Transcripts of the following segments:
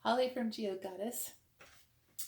Holly from Geo Goddess.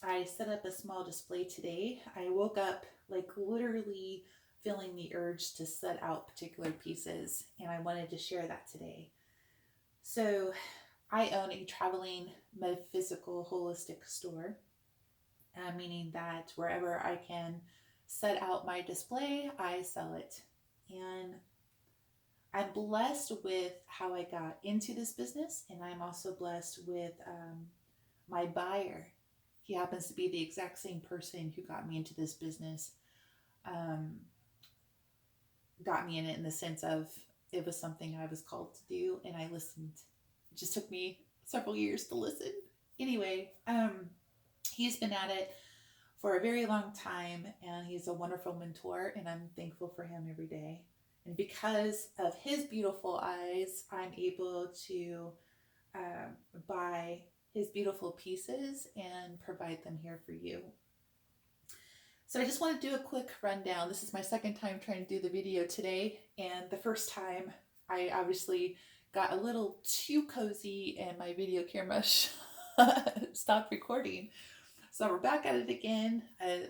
I set up a small display today. I woke up like literally feeling the urge to set out particular pieces, and I wanted to share that today. So, I own a traveling metaphysical holistic store, meaning that wherever I can set out my display, I sell it. And I'm blessed with how I got into this business, and I'm also blessed with my buyer. He happens to be the exact same person who got me into this business, um, got me in it in the sense of it was something I was called to do, and I listened. It just took me several years to listen. Anyway, he's been at it for a very long time, and he's a wonderful mentor, and I'm thankful for him every day. And because of his beautiful eyes, I'm able to buy his beautiful pieces and provide them here for you. So I just want to do a quick rundown. This is my second time trying to do the video today, and the first time I obviously got a little too cozy and my video camera stopped recording. So we're back at it again,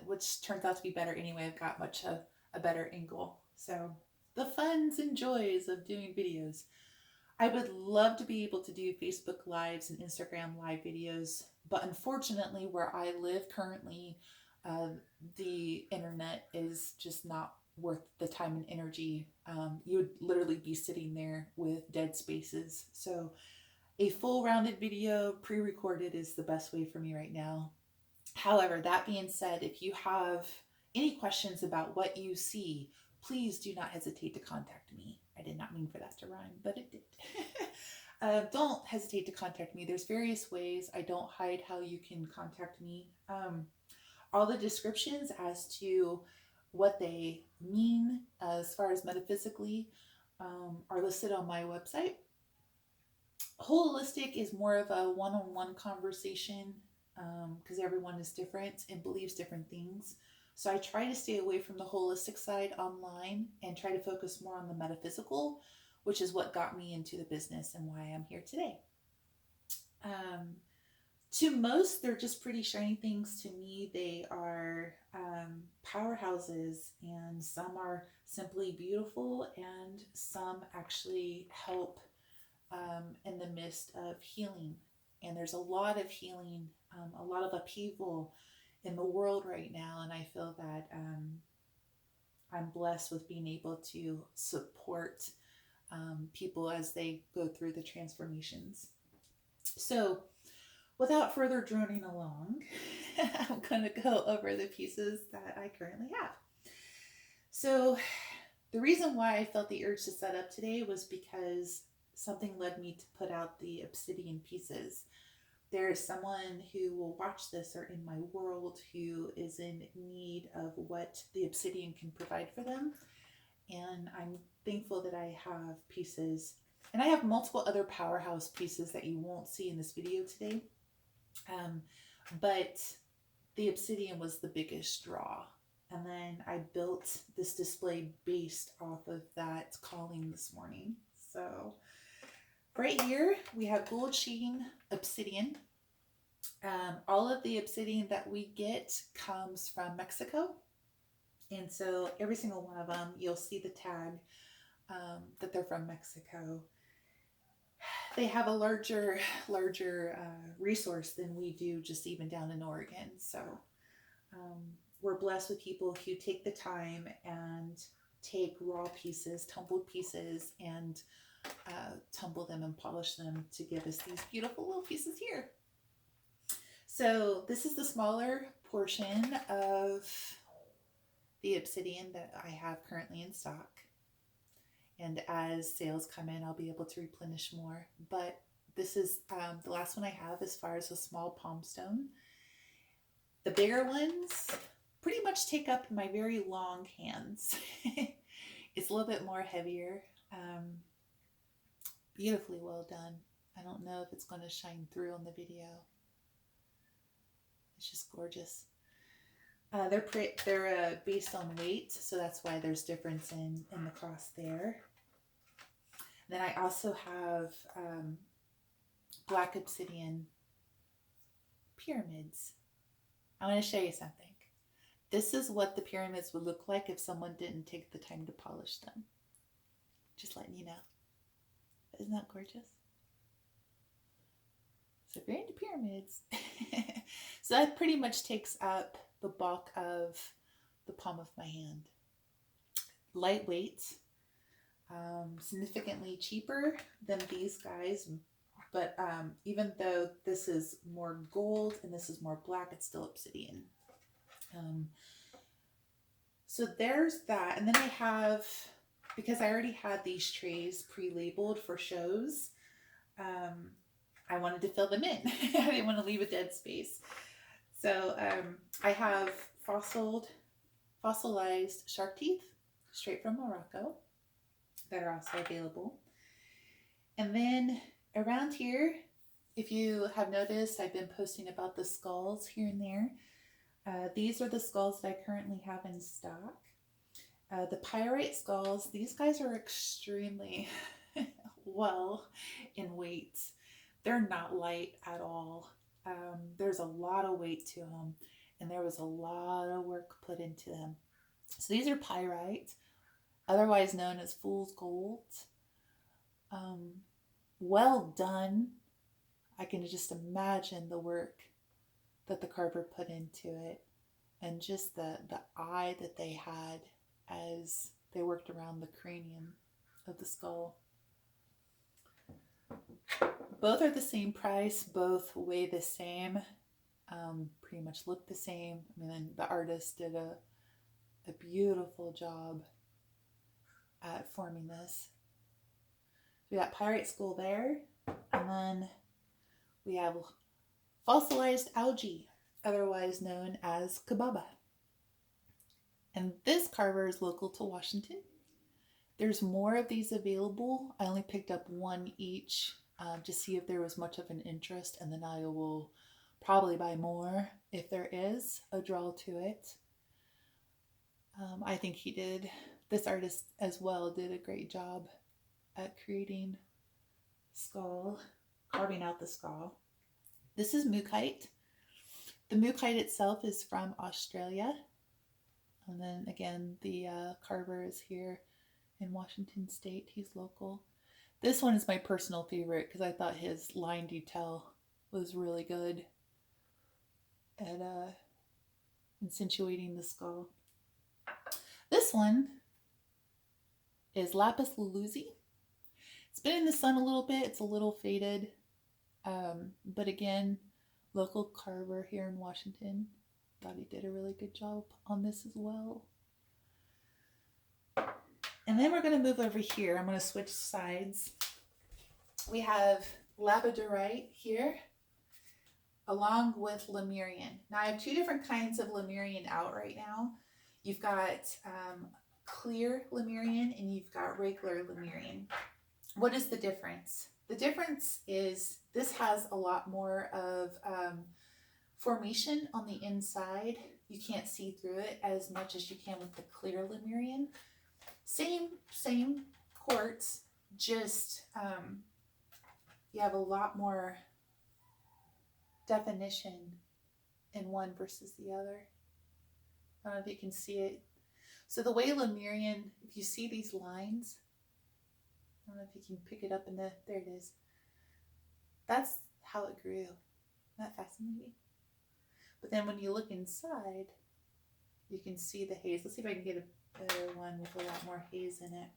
which turns out to be better anyway. I've got much of a better angle. So the funs and joys of doing videos. I would love to be able to do Facebook Lives and Instagram Live videos, but unfortunately where I live currently, the internet is just not worth the time and energy. You would literally be sitting there with dead spaces. So a full rounded video pre-recorded is the best way for me right now. However, that being said, if you have any questions about what you see, please do not hesitate to contact me. I did not mean for that to rhyme, but it did. Don't hesitate to contact me. There's various ways. I don't hide how you can contact me. All the descriptions as to what they mean as far as metaphysically are listed on my website. Holistic is more of a one-on-one conversation because everyone is different and believes different things. So I try to stay away from the holistic side online and try to focus more on the metaphysical, which is what got me into the business and why I'm here today. To most, they're just pretty shiny things. To me, they are powerhouses, and some are simply beautiful, and some actually help in the midst of healing. And there's a lot of healing, a lot of upheaval in the world right now, and I feel that I'm blessed with being able to support people as they go through the transformations. So without further droning along, I'm going to go over the pieces that I currently have. So the reason why I felt the urge to set up today was because something led me to put out the obsidian pieces. There is someone who will watch this or in my world who is in need of what the obsidian can provide for them. And I'm thankful that I have pieces. And I have multiple other powerhouse pieces that you won't see in this video today. But the obsidian was the biggest draw. And then I built this display based off of that calling this morning. So right here, we have gold sheen obsidian. All of the obsidian that we get comes from Mexico. And so every single one of them, you'll see the tag that they're from Mexico. They have a larger resource than we do just even down in Oregon. So we're blessed with people who take the time and take raw pieces, tumbled pieces, and tumble them and polish them to give us these beautiful little pieces here. So this is the smaller portion of the obsidian that I have currently in stock. And as sales come in, I'll be able to replenish more. But this is the last one I have as far as a small palm stone. The bigger ones pretty much take up my very long hands. It's a little bit more heavier. Beautifully well done. I don't know if it's going to shine through on the video. It's just gorgeous. They're based on weight, so that's why there's difference in the cost there. Then I also have black obsidian pyramids. I want to show you something. This is what the pyramids would look like if someone didn't take the time to polish them. Just letting you know. Isn't that gorgeous? So if you're into pyramids, so that pretty much takes up the bulk of the palm of my hand. Lightweight, significantly cheaper than these guys, but even though this is more gold and this is more black, it's still obsidian. So there's that. And then I have, because I already had these trays pre-labeled for shows, I wanted to fill them in. I didn't want to leave a dead space. So I have fossilized shark teeth straight from Morocco that are also available. And then around here, if you have noticed, I've been posting about the skulls here and there. These are the skulls that I currently have in stock. The pyrite skulls, these guys are extremely well in weight. They're not light at all. There's a lot of weight to them, and there was a lot of work put into them. So these are pyrite, otherwise known as fool's gold. Well done. I can just imagine the work that the carver put into it, and just the eye that they had as they worked around the cranium of the skull. Both are the same price, both weigh the same, pretty much look the same. I mean, the artist did a beautiful job at forming this. We got pyrite skull there, and then we have fossilized algae, otherwise known as kababa. And this carver is local to Washington. There's more of these available. I only picked up one each to see if there was much of an interest, and then I will probably buy more if there is a draw to it. I think this artist as well did a great job at creating skull, carving out the skull. This is mookaite. The mookaite itself is from Australia. And then again, the carver is here in Washington State. He's local. This one is my personal favorite because I thought his line detail was really good at accentuating the skull. This one is lapis lazuli. It's been in the sun a little bit. It's a little faded. But again, local carver here in Washington. Thought he did a really good job on this as well. And then we're going to move over here. I'm going to switch sides. We have labradorite here, along with Lemurian. Now I have two different kinds of Lemurian out right now. You've got clear Lemurian and you've got regular Lemurian. What is the difference? The difference is this has a lot more of formation on the inside. You can't see through it as much as you can with the clear Lemurian. Same quartz, just you have a lot more definition in one versus the other. I don't know if you can see it. So the way Lemurian, if you see these lines, I don't know if you can pick it up there it is. That's how it grew. Isn't that fascinating? But then when you look inside, you can see the haze. Let's see if I can get a better one with a lot more haze in it.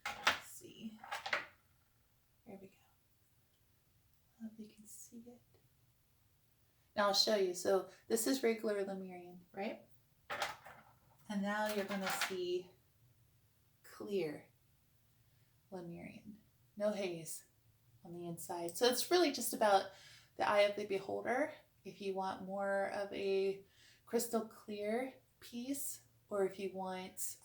Let's see. There we go. I don't know if you can see it. Now I'll show you. So this is regular Lemurian, right? And now you're going to see clear Lemurian. No haze on the inside. So it's really just about the eye of the beholder. If you want more of a crystal clear piece, or if you want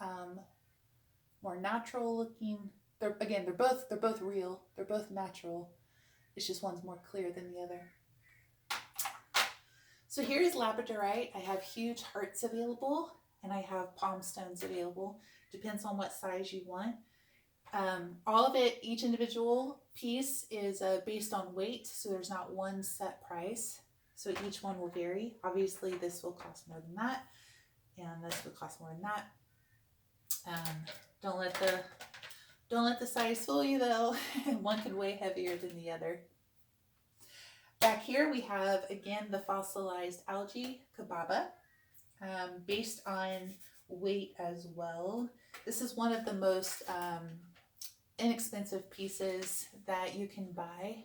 more natural looking, they're both real. They're both natural. It's just one's more clear than the other. So here's labradorite. I have huge hearts available, and I have palm stones available. Depends on what size you want. All of it, each individual piece is based on weight, so there's not one set price. So each one will vary. Obviously, this will cost more than that, and this will cost more than that. Don't let the size fool you though. One could weigh heavier than the other. Back here we have again the fossilized algae kababa, based on weight as well. This is one of the most inexpensive pieces that you can buy.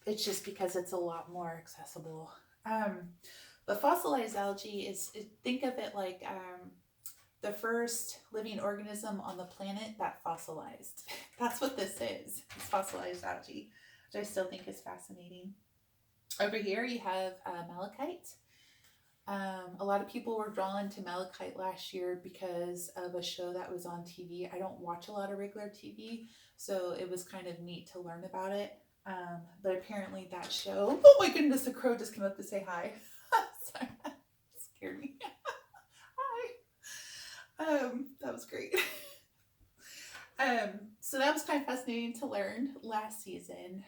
It's just because it's a lot more accessible. But fossilized algae think of it like the first living organism on the planet that fossilized. That's what this is. It's fossilized algae, which I still think is fascinating. Over here you have malachite. A lot of people were drawn to malachite last year because of a show that was on TV. I don't watch a lot of regular TV, so it was kind of neat to learn about it. But apparently that show, oh my goodness, a crow just came up to say hi. Sorry, that scared me. Hi. That was great. So that was kind of fascinating to learn last season,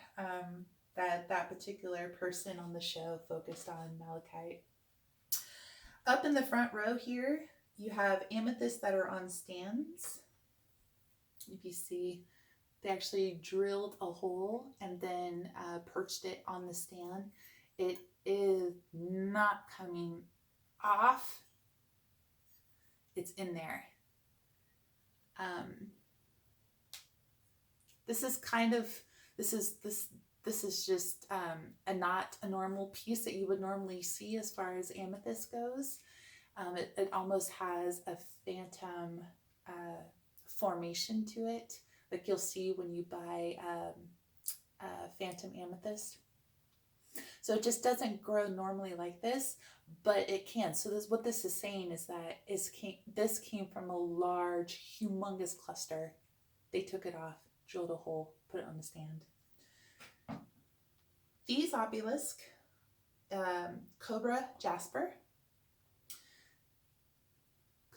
that particular person on the show focused on malachite. Up in the front row here, you have amethysts that are on stands. If you see, they actually drilled a hole and then perched it on the stand. It is not coming off. It's in there. This is just not a normal piece that you would normally see as far as amethyst goes. It almost has a phantom formation to it, like you'll see when you buy phantom amethyst. So it just doesn't grow normally like this, but it can. So what this is saying is that this came from a large, humongous cluster. They took it off, drilled a hole, put it on the stand. These obelisk, cobra jasper.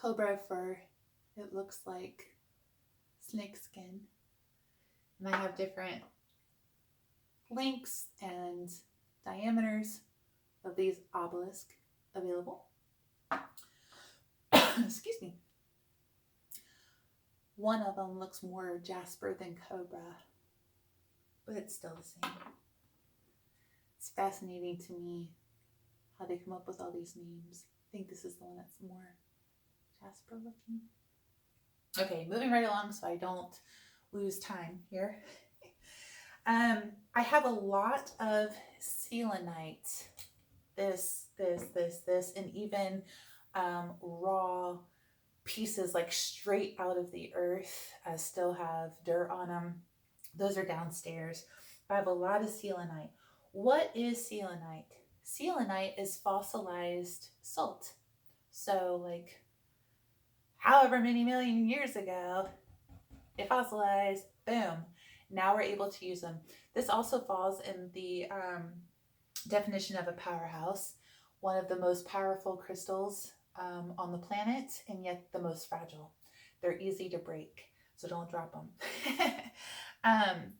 Cobra fur, it looks like snake skin. And I have different lengths and diameters of these obelisk available. Excuse me. One of them looks more jasper than cobra, but it's still the same. It's fascinating to me how they come up with all these names. I think this is the one that's more jasper looking. Okay, moving right along so I don't lose time here. I have a lot of selenite, this, and even raw pieces like straight out of the earth still have dirt on them. Those are downstairs. I have a lot of selenite. What is selenite? Selenite is fossilized salt. So like however many million years ago, it fossilized, boom. Now we're able to use them. This also falls in the definition of a powerhouse, one of the most powerful crystals on the planet, and yet the most fragile. They're easy to break, so don't drop them.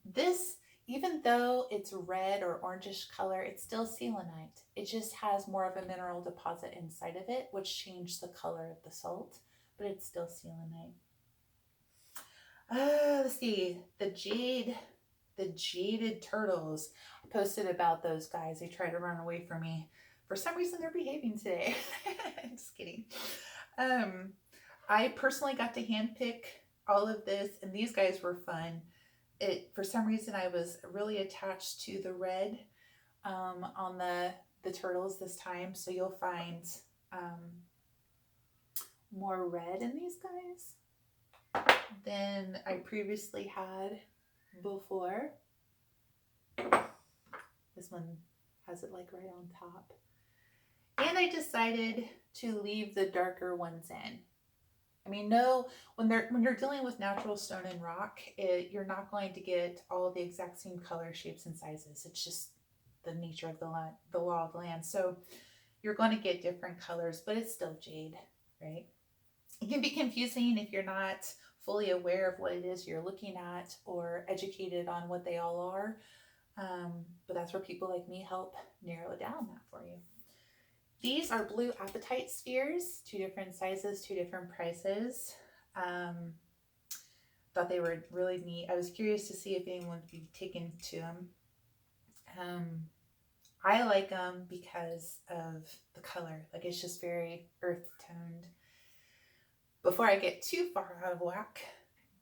This, even though it's red or orangish color, it's still selenite. It just has more of a mineral deposit inside of it, which changed the color of the salt, but it's still selenite. Let's see, the jaded turtles. I posted about those guys. They tried to run away from me. For some reason, they're behaving today. Just kidding. I personally got to handpick all of this, and these guys were fun. For some reason, I was really attached to the red on the turtles this time. So you'll find more red in these guys than I previously had before. This one has it like right on top. And I decided to leave the darker ones in. I mean, no, when you're dealing with natural stone and rock, you're not going to get all of the exact same color, shapes, and sizes. It's just the nature of the law of the land. So you're going to get different colors, but it's still jade, right? It can be confusing if you're not fully aware of what it is you're looking at or educated on what they all are. But that's where people like me help narrow down that for you. These are blue apatite spheres, 2 different sizes, 2 different prices. Thought they were really neat. I was curious to see if anyone would be taken to them. I like them because of the color. Like, it's just very earth toned. Before I get too far out of whack,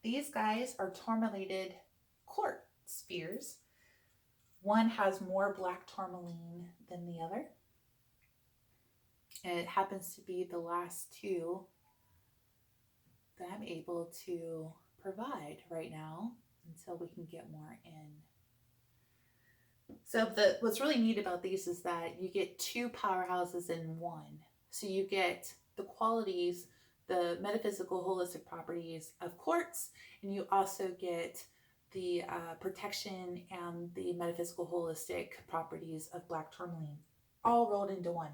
these guys are tourmalated quartz spheres. One has more black tourmaline than the other. And it happens to be the last 2 that I'm able to provide right now until we can get more in. So what's really neat about these is that you get 2 powerhouses in one. So you get the qualities, the metaphysical holistic properties of quartz, and you also get the protection and the metaphysical holistic properties of black tourmaline, all rolled into one.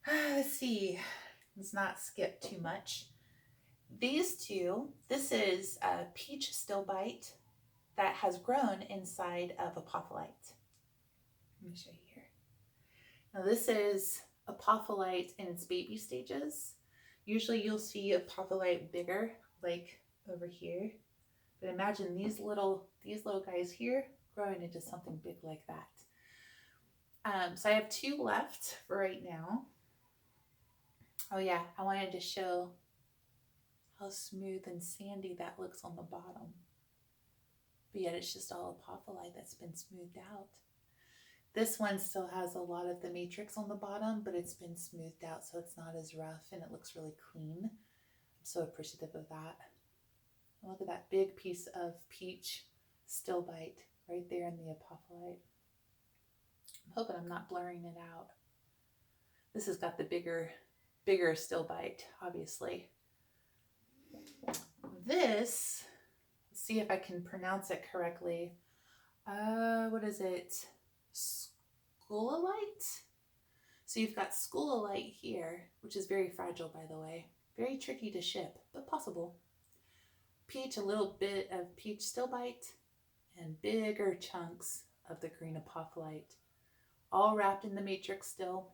Let's see, let's not skip too much. These 2, this is a peach stilbite that has grown inside of apophyllite. Let me show you here. Now this is apophyllite in its baby stages. Usually you'll see apophyllite bigger, like over here. But imagine these little guys here growing into something big like that. So I have 2 left for right now. Oh yeah, I wanted to show how smooth and sandy that looks on the bottom. But yet it's just all apophyllite that's been smoothed out. This one still has a lot of the matrix on the bottom, but it's been smoothed out so it's not as rough and it looks really clean. I'm so appreciative of that. And look at that big piece of peach stilbite right there in the apophyllite. I'm hoping I'm not blurring it out. This has got the bigger stilbite, obviously. This, let's see if I can pronounce it correctly. What is it? Scoololite? So you've got scoololite here, which is very fragile, by the way. Very tricky to ship, but possible. Peach, a little bit of peach stilbite, and bigger chunks of the green apophyllite. All wrapped in the matrix still.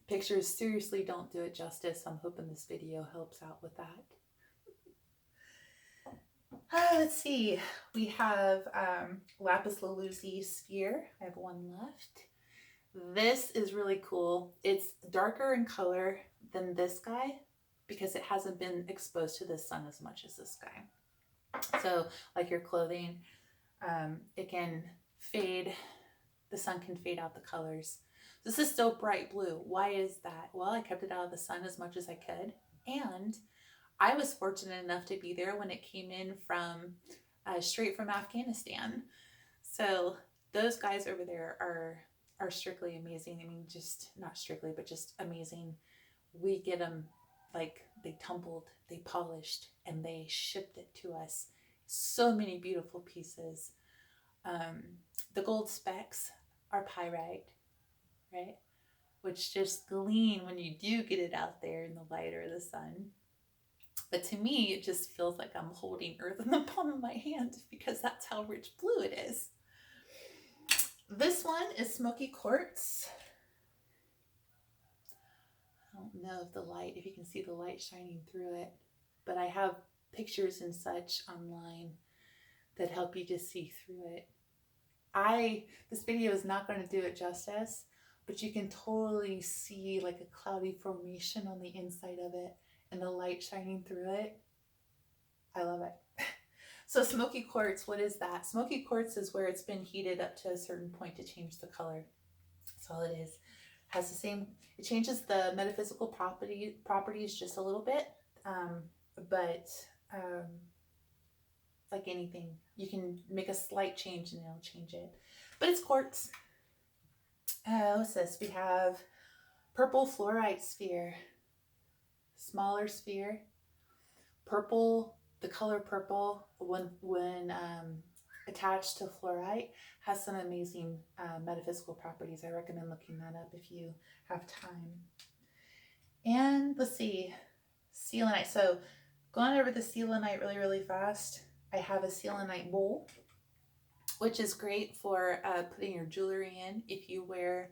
Pictures seriously don't do it justice. I'm hoping this video helps out with that. Let's see. We have lapis lazuli sphere. I have 1 left. This is really cool. It's darker in color than this guy because it hasn't been exposed to the sun as much as this guy. So like your clothing, it can fade. The sun can fade out the colors. This is still bright blue. Why is that? Well, I kept it out of the sun as much as I could. And I was fortunate enough to be there when it came in from straight from Afghanistan. So those guys over there are strictly amazing. I mean, just not strictly, but just amazing. We get them like they tumbled, they polished, and they shipped it to us. So many beautiful pieces. The gold specks are pyrite, right? Which just gleam when you do get it out there in the light or the sun. But to me, it just feels like I'm holding earth in the palm of my hand because that's how rich blue it is. This one is Smoky Quartz. I don't know if you can see the light shining through it, but I have pictures and such online that help you to see through it. This video is not going to do it justice, but you can totally see like a cloudy formation on the inside of it and the light shining through it. I love it. So Smoky Quartz, what is that? Smoky Quartz is where it's been heated up to a certain point to change the color. That's all it is. Has the same, it changes the metaphysical properties just a little bit, but like anything, you can make a slight change and it'll change it. But it's quartz. What's this? We have purple fluorite sphere. Smaller sphere. Purple, the color purple, when attached to fluorite, has some amazing metaphysical properties. I recommend looking that up if you have time. And let's see, Selenite. So going over the selenite really fast, I have a selenite bowl, which is great for putting your jewelry in if you wear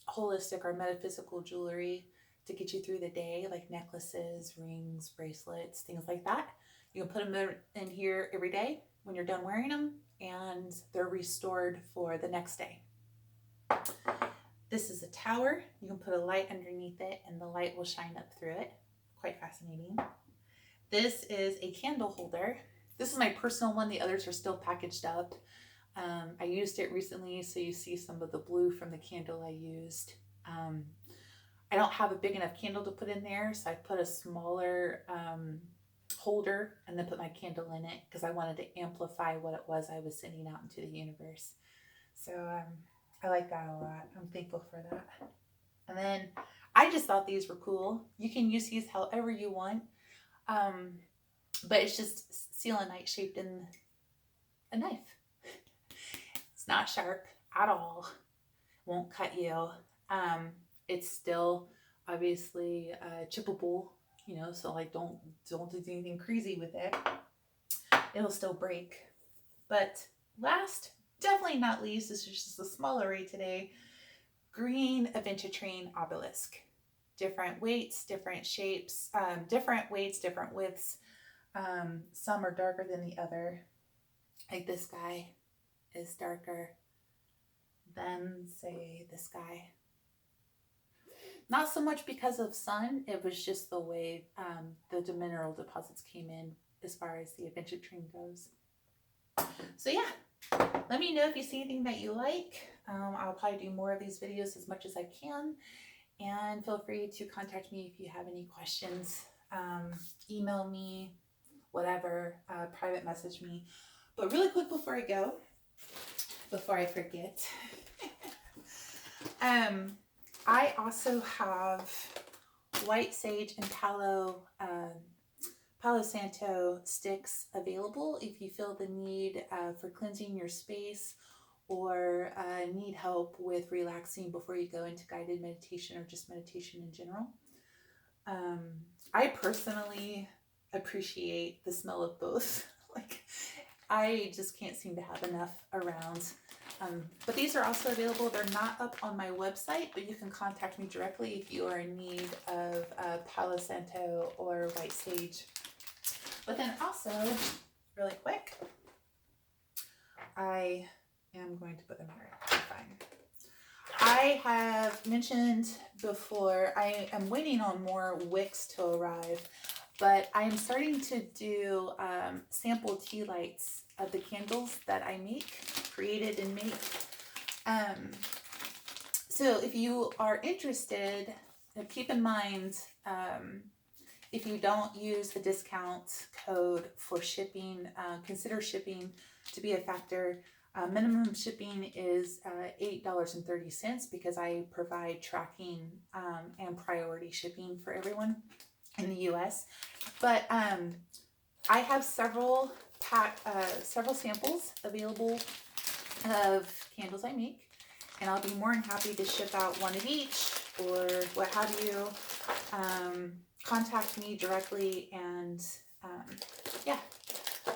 holistic or metaphysical jewelry to get you through the day, like necklaces, rings, bracelets, things like that. You can put them in here every day when you're done wearing them, and they're restored for the next day. This is a tower. You can put a light underneath it and the light will shine up through it. Quite fascinating. This is a candle holder. This is my personal one. The others are still packaged up. I used it recently, so you see some of the blue from the candle I used. I don't have a big enough candle to put in there, so I put a smaller holder and then put my candle in it because I wanted to amplify what it was I was sending out into the universe. So I like that a lot. I'm thankful for that. And then I just thought these were cool. You can use these however you want, but it's just selenite shaped in a knife. It's not sharp at all. Won't cut you. It's still obviously chippable, you know, so like don't do anything crazy with it. It'll still break. But last, definitely not least, this is just a small array today. Green aventurine obelisk. Different weights, different shapes, different weights, different widths. Some are darker than the other. Like this guy is darker than, say, this guy. Not so much because of sun, it was just the way the mineral deposits came in as far as the aventurine goes. So yeah, let me know if you see anything that you like. I'll probably do more of these videos as much as I can. And feel free to contact me if you have any questions. Email me, whatever, private message me. But really quick before I go, before I forget, I also have white sage and Palo Santo sticks available if you feel the need for cleansing your space or need help with relaxing before you go into guided meditation or just meditation in general. I personally appreciate the smell of both. Like, I just can't seem to have enough around. But these are also available. They're not up on my website, but you can contact me directly if you are in need of Palo Santo or white sage. But then also, really quick, I am going to put them here. Fine. I have mentioned before, I am waiting on more wicks to arrive, but I am starting to do sample tea lights of the candles that I created and make. So if you are interested, keep in mind, if you don't use the discount code for shipping, consider shipping to be a factor. Minimum shipping is $8.30 because I provide tracking and priority shipping for everyone in the US. But I have several samples available of candles I make, and I'll be more than happy to ship out one of each or what have you. Contact me directly, and yeah,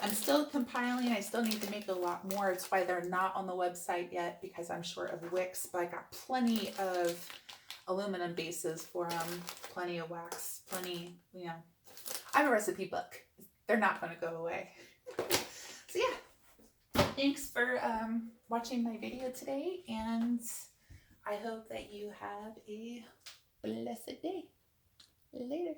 I'm still compiling. I still need to make a lot more. It's why they're not on the website yet, because I'm short of wicks, but I got plenty of aluminum bases for them, plenty of wax, plenty, you know. I have a recipe book. They're not going to go away. So yeah, thanks for watching my video today, and I hope that you have a blessed day. Later.